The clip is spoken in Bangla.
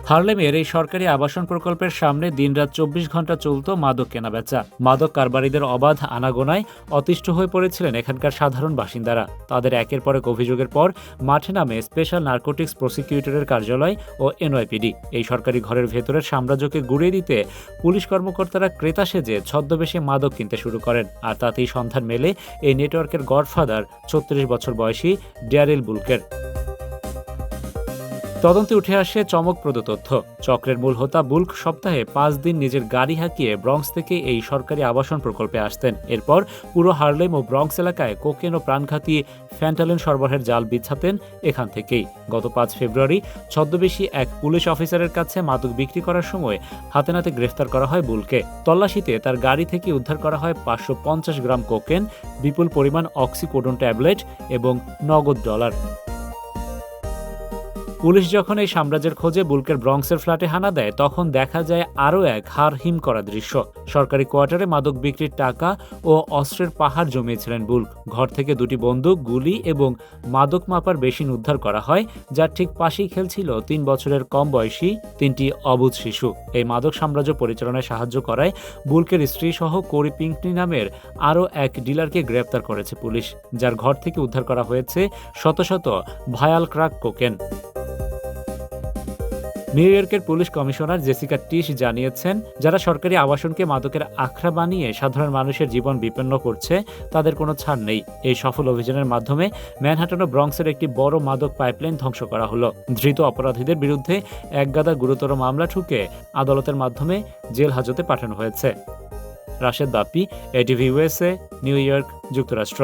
হার্লেমের এই সরকারি আবাসন প্রকল্পের সামনে দিনরাত ২৪ ঘন্টা চলত মাদক কেনাবেচা। মাদক কারবারিদের অবাধ আনাগোনায় অতিষ্ঠ হয়ে পড়েছিলেন এখানকার সাধারণ বাসিন্দারা। তাদের একের পর এক অভিযোগের পর মাঠে নামে স্পেশাল নার্কোটিক্স প্রসিকিউটরের কার্যালয় ও এনওয়াইপিডি। এই সরকারি ঘরের ভেতরের সাম্রাজ্যকে গুড়িয়ে দিতে পুলিশ কর্মকর্তারা ক্রেতা সেজে ছদ্মবেশে মাদক কিনতে শুরু করেন। আর তাতেই সন্ধান মেলে এই নেটওয়ার্কের গডফাদার ৩৬ বছর বয়সী ড্যারেল বুলকের। তদন্তে উঠে আসে চমকপ্রদ তথ্য। চক্রের মূল হোতা বুলক সপ্তাহে ৫ দিন নিজের গাড়ি হাঁকিয়ে ব্রঙ্কস থেকে এই সরকারি আবাসন প্রকল্পে আসতেন। এরপর পুরো হার্লেম ও ব্রঙ্কস এলাকায় কোকেন ও প্রাণঘাতী ফ্যান্টালিন সরবরাহের জাল বিছাতেন এখান থেকেই। গত ৫ ফেব্রুয়ারি ছদ্মবেশী এক পুলিশ অফিসারের কাছে মাদক বিক্রি করার সময় হাতে নাতে গ্রেফতার করা হয় বুলকে। তল্লাশিতে তার গাড়ি থেকে উদ্ধার করা হয় ৫৫০ গ্রাম কোকেন, বিপুল পরিমাণ অক্সিকোডন ট্যাবলেট এবং নগদ ডলার। পুলিশ যখন এই সাম্রাজ্যের খোঁজে বুলকের ব্রঙ্কসের ফ্ল্যাটে হানা দেয়, তখন দেখা যায় আরও এক হাড় হিম করা দৃশ্য। সরকারি কোয়ার্টারে মাদক বিক্রির টাকা ও অস্ত্রের পাহাড় জমিয়েছিলেন বুলক। ঘর থেকে ২টি বন্দুক, গুলি এবং মাদক মাপার বেসিন উদ্ধার করা হয়, যার ঠিক পাশেই খেলছিল ৩ বছরের কম বয়সী ৩টি অবুঝ শিশু। এই মাদক সাম্রাজ্য পরিচালনায় সাহায্য করায় বুলকের স্ত্রী সহ কোরি পিঙ্কনি নামের আরও এক ডিলারকে গ্রেপ্তার করেছে পুলিশ, যার ঘর থেকে উদ্ধার করা হয়েছে শত শত ভায়াল ক্রাক কোকেন। নিউ ইয়র্কের পুলিশ কমিশনার জেসিকা টিশ জানিয়েছেন, যারা সরকারি আবাসনকে মাদকের আখড়া বানিয়ে সাধারণ মানুষের জীবন বিপন্ন করছে তাদের কোনো ছাড় নেই। এই সফল অভিযানের মাধ্যমে ম্যানহাটন ও ব্রঙ্কসের একটি বড় মাদক পাইপলাইন ধ্বংস করা হলো। ধৃত অপরাধীদের বিরুদ্ধে একগাদা গুরুতর মামলা ঠুকে আদালতের মাধ্যমে জেল হাজতে পাঠানো হয়েছে। Rashed Bappi, ATV USA, new York, যুক্তরাষ্ট্র।